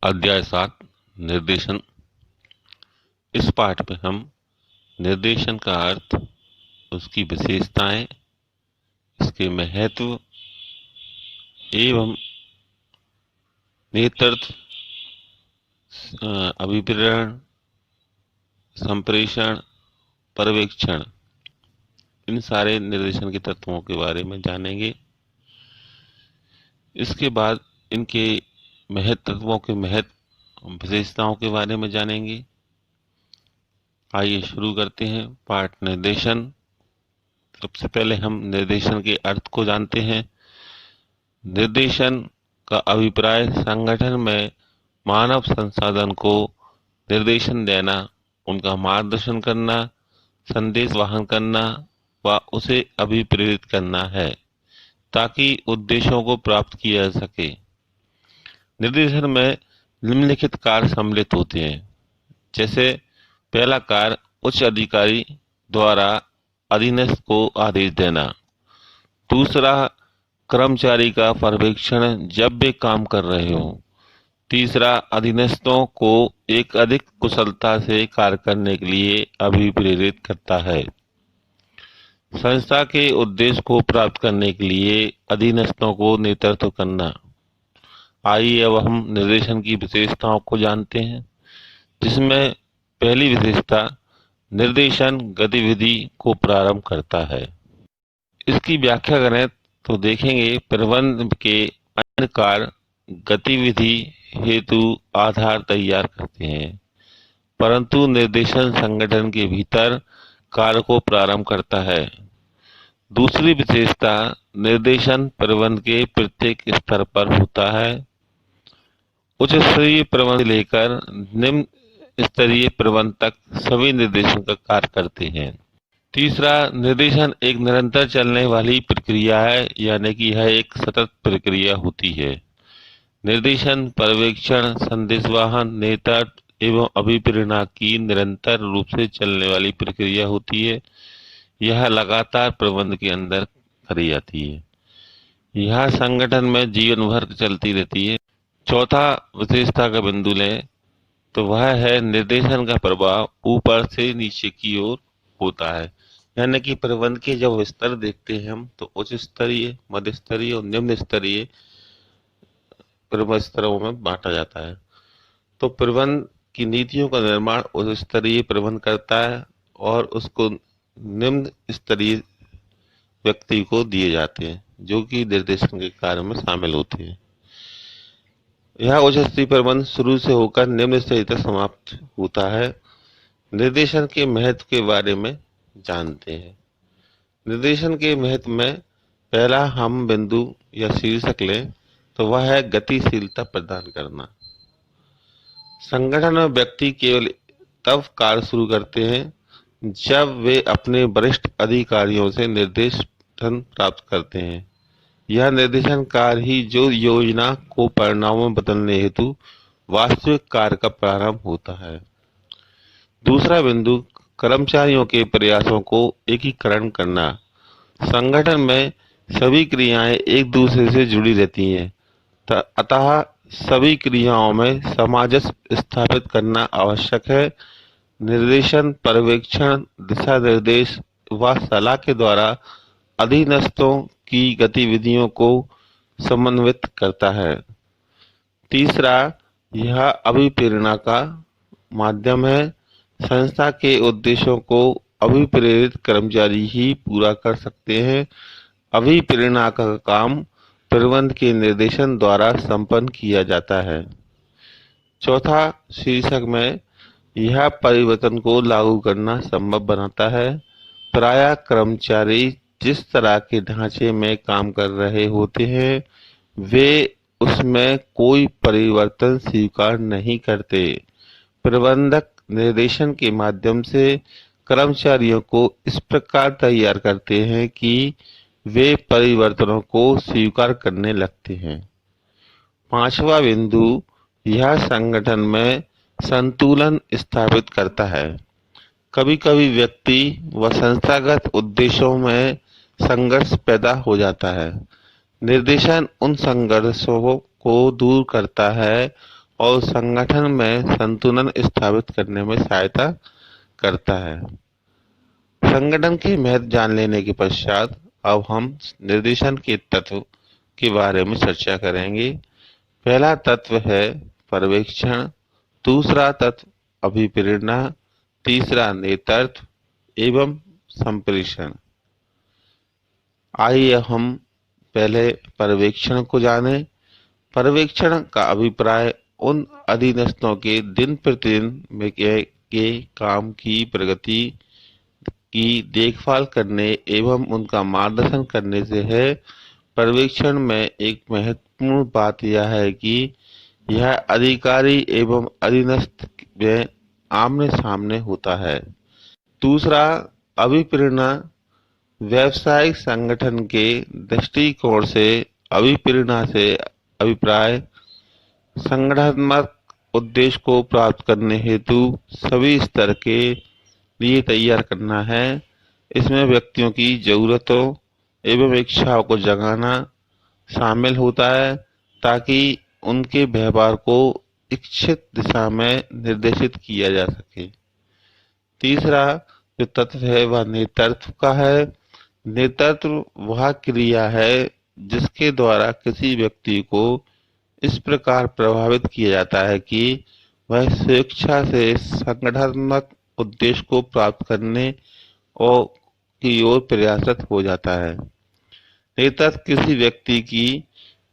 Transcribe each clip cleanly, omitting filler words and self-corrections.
अध्याय 7 निर्देशन। इस पाठ में हम निर्देशन का अर्थ, उसकी विशेषताएं, इसके महत्व एवं नेतृत्व, अभिप्रेरण, संप्रेषण, पर्यवेक्षण, इन सारे निर्देशन के तत्वों के बारे में जानेंगे। इसके बाद इनके तत्वों के विशेषताओं के बारे में जानेंगे। आइए शुरू करते हैं। पाठ निर्देशन। सबसे पहले हम निर्देशन के अर्थ को जानते हैं। निर्देशन का अभिप्राय संगठन में मानव संसाधन को निर्देशन देना, उनका मार्गदर्शन करना, संदेश वाहन करना व उसे अभिप्रेरित करना है ताकि उद्देश्यों को प्राप्त किया जा सके। निर्देशन में निम्नलिखित कार्य सम्मिलित होते हैं। जैसे पहला कार्य, उच्च अधिकारी द्वारा अधीनस्थ को आदेश देना। दूसरा, कर्मचारी का पर्यवेक्षण जब वे काम कर रहे हों। तीसरा, अधीनस्थों को एक अधिक कुशलता से कार्य करने के लिए अभिप्रेरित करता है। संस्था के उद्देश्य को प्राप्त करने के लिए अधीनस्थों को नेतृत्व करना। आइए अब हम निर्देशन की विशेषताओं को जानते हैं, जिसमें पहली विशेषता, निर्देशन गतिविधि को प्रारंभ करता है। इसकी व्याख्या करें तो देखेंगे, प्रबंध के अन्य कार्य गतिविधि हेतु आधार तैयार करते हैं, परंतु निर्देशन संगठन के भीतर कार्य को प्रारंभ करता है। दूसरी विशेषता, निर्देशन प्रबंध के प्रत्येक स्तर पर होता है। उच्च स्तरीय प्रबंध लेकर निम्न स्तरीय प्रबंध तक सभी निर्देशन का कार्य करते हैं। तीसरा, निर्देशन एक निरंतर चलने वाली प्रक्रिया है, यानी कि यह एक सतत प्रक्रिया होती है। निर्देशन, पर्यवेक्षण, संदेशवाहन, नेतृत्व एवं अभिप्रेरणा की निरंतर रूप से चलने वाली प्रक्रिया होती है। यह लगातार प्रबंध के अंदर करी जाती है। यह संगठन में जीवन भर चलती रहती है। चौथा विशेषता का बिंदु लें तो वह है, निर्देशन का प्रभाव ऊपर से नीचे की ओर होता है, यानी कि प्रबंध के जब स्तर देखते हैं हम तो उच्च स्तरीय, मध्य स्तरीय और निम्न स्तरीय प्रबंध स्तरों में बांटा जाता है। तो प्रबंध की नीतियों का निर्माण उच्च स्तरीय प्रबंध करता है और उसको निम्न स्तरीय व्यक्ति को दिए जाते हैं, जो कि निर्देशन के कार्य में शामिल होते हैं। यह उच्च स्तरीय प्रबंध शुरू से होकर निम्न स्तरीय तक समाप्त होता है। निर्देशन के महत्व के बारे में जानते हैं। निर्देशन के महत्व में पहला हम बिंदु या शीर्षक लें तो वह है गतिशीलता प्रदान करना। संगठन में व्यक्ति केवल तब कार्य शुरू करते हैं जब वे अपने वरिष्ठ अधिकारियों से निर्देशन प्राप्त करते हैं। यह निर्देशन कार्य ही जो योजना को परिणामों में बदलने हेतु वास्तविक कार्य का प्रारंभ होता है। दूसरा बिंदु, कर्मचारियों के प्रयासों को एकीकरण करना। संगठन में सभी क्रियाएं एक दूसरे से जुड़ी रहती हैं, अतः सभी क्रियाओं में सामंजस्य स्थापित करना आवश्यक है। निर्देशन, पर्यवेक्षण, दिशा निर्देश व सलाह के द्वारा अधीनस्थों की गतिविधियों को समन्वित करता है। तीसरा, यह अभिप्रेरणा का माध्यम है। संस्था के उद्देश्यों को अभिप्रेरित कर्मचारी ही पूरा कर सकते हैं। अभिप्रेरणा का काम प्रबंध के निर्देशन द्वारा संपन्न किया जाता है। चौथा शीर्षक में, यह परिवर्तन को लागू करना संभव बनाता है। प्रायः कर्मचारी जिस तरह के ढांचे में काम कर रहे होते हैं वे उसमें कोई परिवर्तन स्वीकार नहीं करते। प्रबंधक निर्देशन के माध्यम से कर्मचारियों को इस प्रकार तैयार करते हैं कि वे परिवर्तनों को स्वीकार करने लगते हैं। पांचवा बिंदु, यह संगठन में संतुलन स्थापित करता है। कभी-कभी व्यक्ति व संस्थागत उद्देश्यों में संघर्ष पैदा हो जाता है। निर्देशन उन संघर्षों को दूर करता है और संगठन में संतुलन स्थापित करने में सहायता करता है। संगठन के महत्व जान लेने के पश्चात अब हम निर्देशन के तत्व के बारे में चर्चा करेंगे। पहला तत्व है पर्यवेक्षण, दूसरा तत्व अभिप्रेरणा, तीसरा नेतृत्व एवं संप्रेषण। आइए हम पहले पर्यवेक्षण को जानें। पर्यवेक्षण का अभिप्राय उन अधीनस्थों के दिन प्रतिदिन में के काम की प्रगति की देखभाल करने एवं उनका मार्गदर्शन करने से है। पर्यवेक्षण में एक महत्वपूर्ण बात यह है कि यह अधिकारी एवं अधीनस्थ में आमने सामने होता है। दूसरा, अभिप्रेरणा। व्यावसायिक संगठन के दृष्टिकोण से अभिप्रेरणा से अभिप्राय संगठनात्मक उद्देश्य को प्राप्त करने हेतु सभी स्तर के लिए तैयार करना है। इसमें व्यक्तियों की जरूरतों एवं इच्छाओं को जगाना शामिल होता है ताकि उनके व्यवहार को इच्छित दिशा में निर्देशित किया जा सके। तीसरा जो तत्व है वह नेतृत्व का है। नेतृत्व वह क्रिया है जिसके द्वारा किसी व्यक्ति को इस प्रकार प्रभावित किया जाता है कि वह स्वेच्छा से संगठनात्मक उद्देश्य को प्राप्त करने और की ओर प्रयासरत हो जाता है। नेतृत्व किसी व्यक्ति की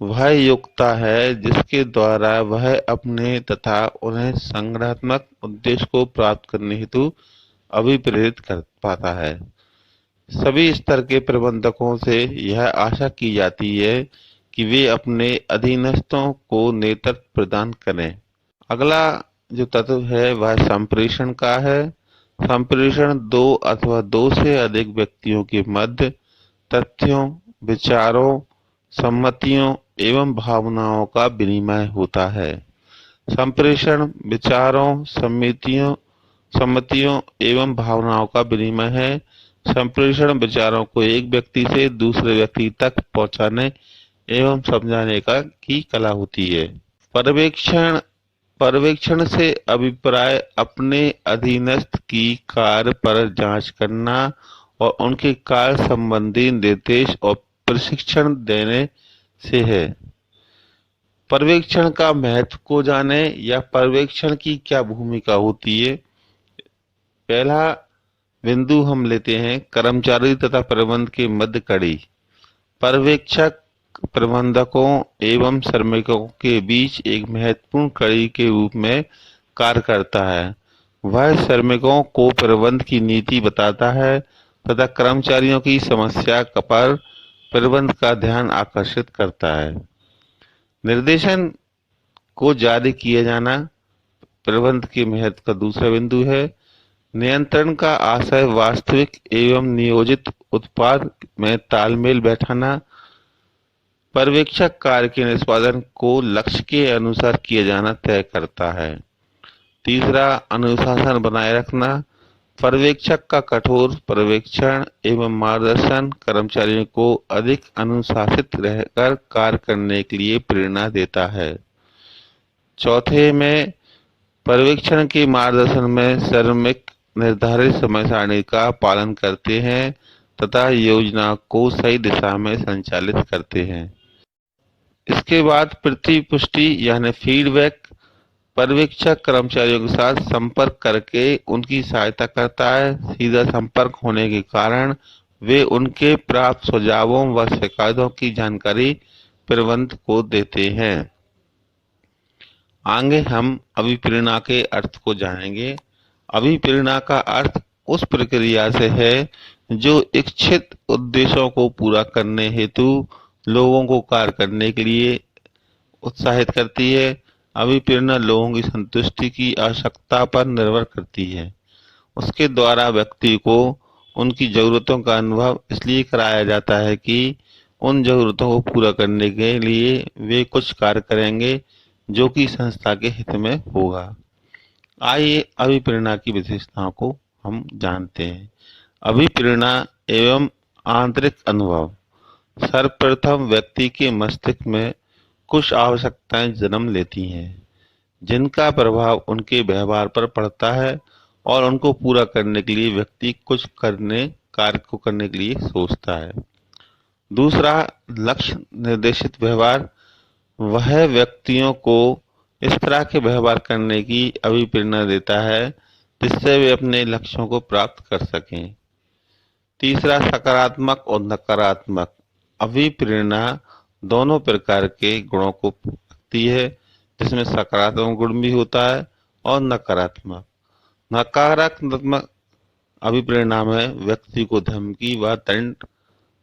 वह योग्यता है जिसके द्वारा वह अपने तथा उन्हें संगठनात्मक उद्देश्य को प्राप्त करने हेतु अभिप्रेरित कर पाता है। सभी स्तर के प्रबंधकों से यह आशा की जाती है कि वे अपने अधीनस्थों को नेतृत्व प्रदान करें। अगला जो तत्व है वह संप्रेषण का है। संप्रेषण दो अथवा दो से अधिक व्यक्तियों के मध्य तथ्यों, विचारों, सम्मतियों एवं भावनाओं का विनिमय होता है। संप्रेषण विचारों, सम्मतियों एवं भावनाओं का विनिमय है। संप्रेषण विचारों को एक व्यक्ति से दूसरे व्यक्ति तक पहुंचाने एवं समझाने की कला होती है। पर्यवेक्षण से अभिप्राय अपने अधीनस्थ की कार्य पर जांच करना और उनके कार्य संबंधी निर्देश और प्रशिक्षण देने से है। पर्यवेक्षण का महत्व को जाने या पर्यवेक्षण की क्या भूमिका होती है। पहला बिंदु हम लेते हैं कर्मचारी तथा प्रबंधन के मध्य कड़ी। पर्यवेक्षक प्रबंधकों एवं श्रमिकों के बीच एक महत्वपूर्ण कड़ी के रूप में कार्य करता है। वह श्रमिकों को प्रबंधन की नीति बताता है तथा कर्मचारियों की समस्या पर प्रबंधन का ध्यान आकर्षित करता है। निर्देशन को जारी किया जाना प्रबंधन के महत्व का दूसरा बिंदु है। नियंत्रण का आशय वास्तविक एवं नियोजित उत्पाद में तालमेल बैठाना। पर्यवेक्षक कार्य के निष्पादन को लक्ष्य के अनुसार किया जाना तय करता है। तीसरा, अनुशासन बनाए रखना। पर्यवेक्षक का कठोर पर्यवेक्षण एवं मार्गदर्शन कर्मचारियों को अधिक अनुशासित रहकर कार्य करने के लिए प्रेरणा देता है। चौथे में पर्यवेक्षण के मार्गदर्शन में श्रमिक निर्धारित समय सारणी का पालन करते हैं तथा योजना को सही दिशा में संचालित करते हैं। इसके बाद प्रतिपुष्टि यानी फीडबैक। पर्यवेक्षक कर्मचारियों के साथ संपर्क करके उनकी सहायता करता है। सीधा संपर्क होने के कारण वे उनके प्राप्त सुझावों व शिकायतों की जानकारी प्रबंधक को देते हैं। आगे हम अभिप्रेरणा के अर्थ को जानेंगे। अभिप्रेरणा का अर्थ उस प्रक्रिया से है जो इच्छित उद्देश्यों को पूरा करने हेतु लोगों को कार्य करने के लिए उत्साहित करती है। अभिप्रेरणा लोगों की संतुष्टि की आवश्यकता पर निर्भर करती है। उसके द्वारा व्यक्ति को उनकी जरूरतों का अनुभव इसलिए कराया जाता है कि उन जरूरतों को पूरा करने के लिए वे कुछ कार्य करेंगे जो कि संस्था के हित में होगा। आइए अभिप्रेरणा की विशेषताओं को हम जानते हैं। अभिप्रेरणा एवं आंतरिक अनुभव। सर्वप्रथम व्यक्ति के मस्तिष्क में कुछ आवश्यकताएं जन्म लेती हैं। जिनका प्रभाव उनके व्यवहार पर पड़ता है और उनको पूरा करने के लिए व्यक्ति कुछ कार्य को करने के लिए सोचता है। दूसरा, लक्ष्य निर्देशित व्यवहार, वह व्यक्तियों को इस तरह के व्यवहार करने की अभिप्रेरणा देता है जिससे वे अपने लक्ष्यों को प्राप्त कर सकें। तीसरा, सकारात्मक और नकारात्मक अभिप्रेरणा दोनों प्रकार के गुणों को रखती है, जिसमें सकारात्मक गुण भी होता है और नकारात्मक। नकारात्मक अभिप्रेरणा में व्यक्ति को धमकी व दंड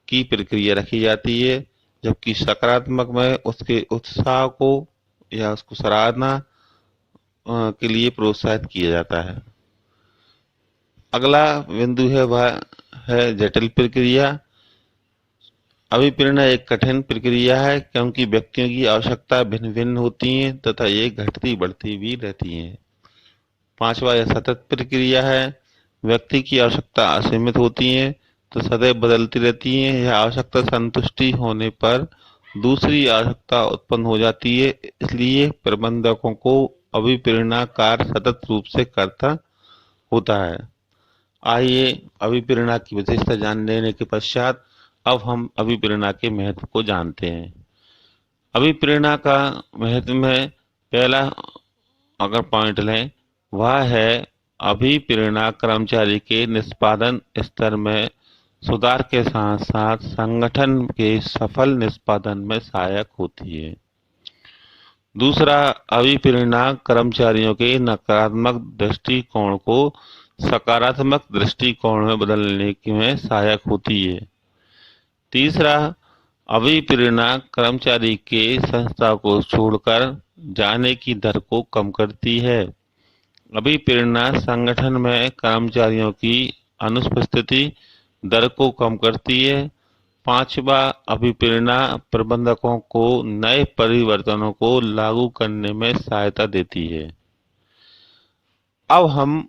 की प्रक्रिया रखी जाती है, जबकि सकारात्मक में उसके उत्साह को या उसको सराहना के लिए प्रोत्साहित किया जाता है। अगला बिंदु है वह है जटिल प्रक्रिया। अभिप्रेरणा एक कठिन प्रक्रिया है क्योंकि व्यक्तियों की आवश्यकता भिन्न भिन्न होती हैं तथा ये घटती बढ़ती भी रहती हैं। पांचवा, यह सतत प्रक्रिया है। व्यक्ति की आवश्यकता असीमित होती है तो सदैव बदलती रहती है। यह आवश्यकता संतुष्टि होने पर दूसरी आवश्यकता उत्पन्न हो जाती है, इसलिए प्रबंधकों को अभिप्रेरणा कार्य सतत रूप से करता होता है। आइए अभिप्रेरणा की विशेषता जान लेने के पश्चात अब हम अभिप्रेरणा के महत्व को जानते हैं। अभिप्रेरणा का महत्व में पहला अगर पॉइंट लें वह है अभिप्रेरणा कर्मचारी के निष्पादन स्तर में सुधार के साथ साथ संगठन के सफल निष्पादन में सहायक होती है। दूसरा, अभिप्रेरणा कर्मचारियों के नकारात्मक दृष्टिकोण को सकारात्मक दृष्टिकोण में बदलने में सहायक होती है। तीसरा, अभिप्रेरणा कर्मचारी के संस्था को छोड़कर जाने की दर को कम करती है। अभिप्रेरणा संगठन में कर्मचारियों की अनुपस्थिति दर को कम करती है। पांचवा, अभिप्रेरणा प्रबंधकों को नए परिवर्तनों को लागू करने में सहायता देती है। अब हम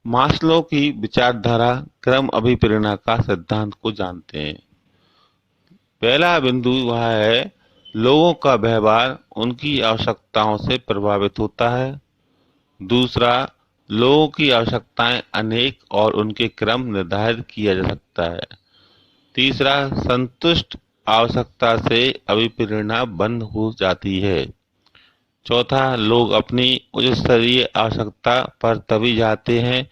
मास्लो की विचारधारा क्रम अभिप्रेरणा का सिद्धांत को जानते हैं। पहला बिंदु वह है लोगों का व्यवहार उनकी आवश्यकताओं से प्रभावित होता है। दूसरा, लोगों की आवश्यकताएं अनेक और उनके क्रम निर्धारित किया जा सकता है। तीसरा, संतुष्ट आवश्यकता से अभिप्रेरणा बंद हो जाती है। चौथा, लोग अपनी उच्च स्तरीय आवश्यकता पर तभी जाते हैं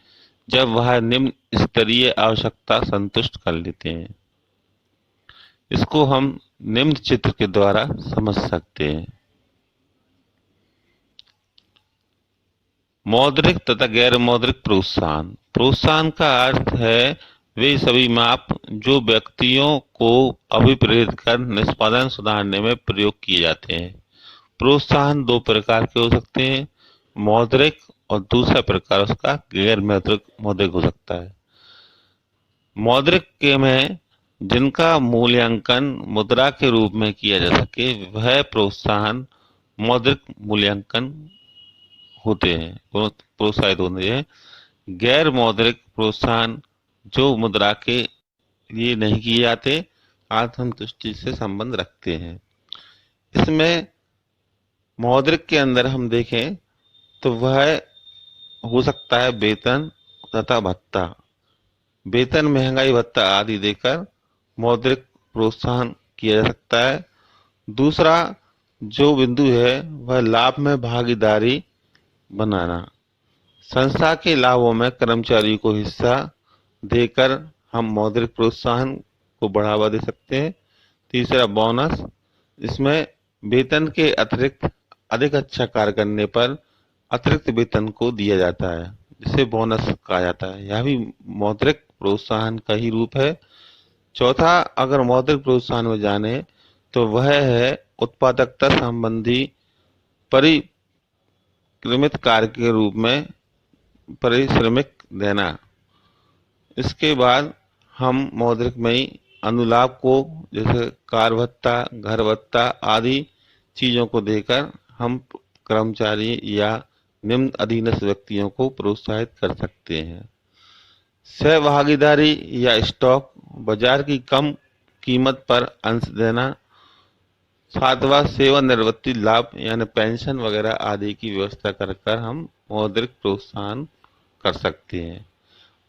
जब वह निम्न स्तरीय आवश्यकता संतुष्ट कर लेते हैं। इसको हम निम्न चित्र के द्वारा समझ सकते हैं। मौद्रिक तथा गैर मौद्रिक प्रोत्साहन। प्रोत्साहन का अर्थ है वे सभी माप जो व्यक्तियों को अभिप्रेरित कर निष्पादन सुधारने में प्रयोग किए जाते हैं। प्रोत्साहन दो प्रकार के हो सकते हैं, मौद्रिक और दूसरा प्रकार उसका गैर मौद्रिक हो सकता है। मौद्रिक के में जिनका मूल्यांकन मुद्रा के रूप में किया जा सके वह प्रोत्साहन मौद्रिक मूल्यांकन होते हैं, प्रोत्साहित होते हैं। गैर मौद्रिक प्रोत्साहन जो मुद्रा के लिए नहीं किए जाते, आत्मसंतुष्टि से संबंध रखते हैं। इसमें मौद्रिक के अंदर हम देखें तो वह हो सकता है वेतन तथा भत्ता। वेतन, महंगाई भत्ता आदि देकर मौद्रिक प्रोत्साहन किया जा सकता है। दूसरा जो बिंदु है वह लाभ में भागीदारी बनाना। संस्था के लाभों में कर्मचारी को हिस्सा देकर हम मौद्रिक प्रोत्साहन को बढ़ावा दे सकते हैं। तीसरा, बोनस, इसमें वेतन के अतिरिक्त अधिक अच्छा कार्य करने पर अतिरिक्त वेतन को दिया जाता है, जिसे बोनस कहा जाता है। यह भी मौद्रिक प्रोत्साहन का ही रूप है। चौथा, अगर मौद्रिक प्रोत्साहन में जाने तो वह है उत्पादकता संबंधी परिक्रमित कार्य के रूप में पारिश्रमिक देना। इसके बाद हम मौद्रिक में ही अनुलाभ को, जैसे कार भत्ता, घर भत्ता आदि चीजों को देकर हम कर्मचारी या निम्न अधीनस्थ व्यक्तियों को प्रोत्साहित कर सकते हैं। सहभागीदारी या स्टॉक, बाजार की कम कीमत पर अंश देना। सातवां सेवानिवृत्ति लाभ यानी पेंशन वगैरह आदि की व्यवस्था कर कर हम मौद्रिक प्रोत्साहन कर सकते हैं।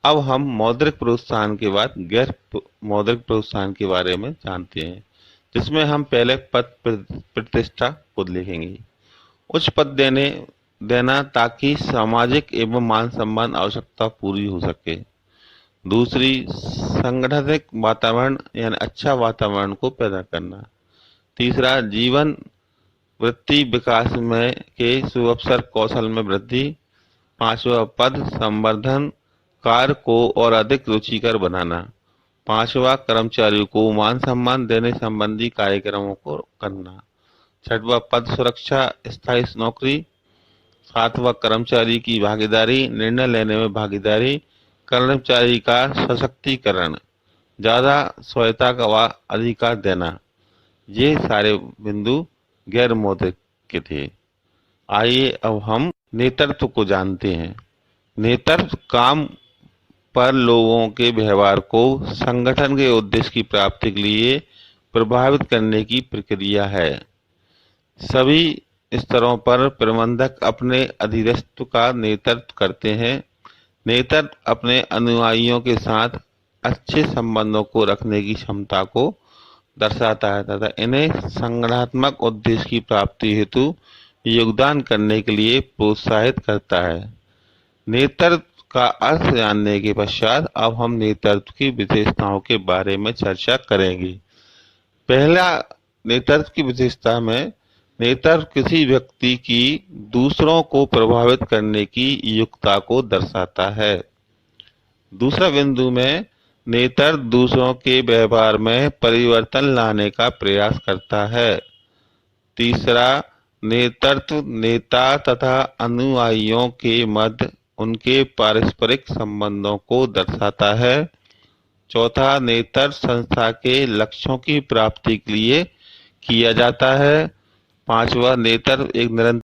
अब हम मौद्रिक प्रोत्साहन के बाद गैर मौद्रिक प्रोत्साहन के बारे में जानते हैं, जिसमें हम पहले पद प्रतिष्ठा को लिखेंगे। उच्च पद देना ताकि सामाजिक एवं मान सम्मान आवश्यकता पूरी हो सके। दूसरी, संगठनिक वातावरण यानी अच्छा वातावरण को पैदा करना। तीसरा, जीवन वृत्ति विकास में के सुअवसर कौशल में वृद्धि। पांचवा, पद संवर्धन कार्य को और अधिक रुचिकर बनाना। पांचवा, कर्मचारियों को मान सम्मान देने संबंधी कार्यक्रमों को करना। छठवां, पद सुरक्षा स्थायी नौकरी। सातवां, कर्मचारी की भागीदारी निर्णय लेने में भागीदारी, कर्मचारी का सशक्तिकरण, ज्यादा स्वायत्तता का अधिकार देना। ये सारे बिंदु गैर मौद्रिक के थे। आइए अब हम नेतृत्व को जानते हैं। नेतृत्व काम पर लोगों के व्यवहार को संगठन के उद्देश्य की प्राप्ति के लिए प्रभावित करने की प्रक्रिया है। सभी स्तरों पर प्रबंधक अपने अधीनस्थ का नेतृत्व करते हैं। नेतृत्व अपने अनुयायियों के साथ अच्छे संबंधों को रखने की क्षमता को दर्शाता है तथा इन्हें संगठनात्मक उद्देश्य की प्राप्ति हेतु योगदान करने के लिए प्रोत्साहित करता है। नेतृत्व का अर्थ जानने के पश्चात अब हम नेतृत्व की विशेषताओं के बारे में चर्चा करेंगे। पहला, नेतृत्व की विशेषता में नेतृत्व किसी व्यक्ति की दूसरों को प्रभावित करने की योग्यता को दर्शाता है। दूसरा बिंदु में नेतृत्व दूसरों के व्यवहार में परिवर्तन लाने का प्रयास करता है। तीसरा, नेतृत्व नेता तथा अनुयायियों के मध्य उनके पारस्परिक संबंधों को दर्शाता है। चौथा, नेतृत्व संस्था के लक्ष्यों की प्राप्ति के लिए किया जाता है। पांचवा, नेतृत्व एक निरंतर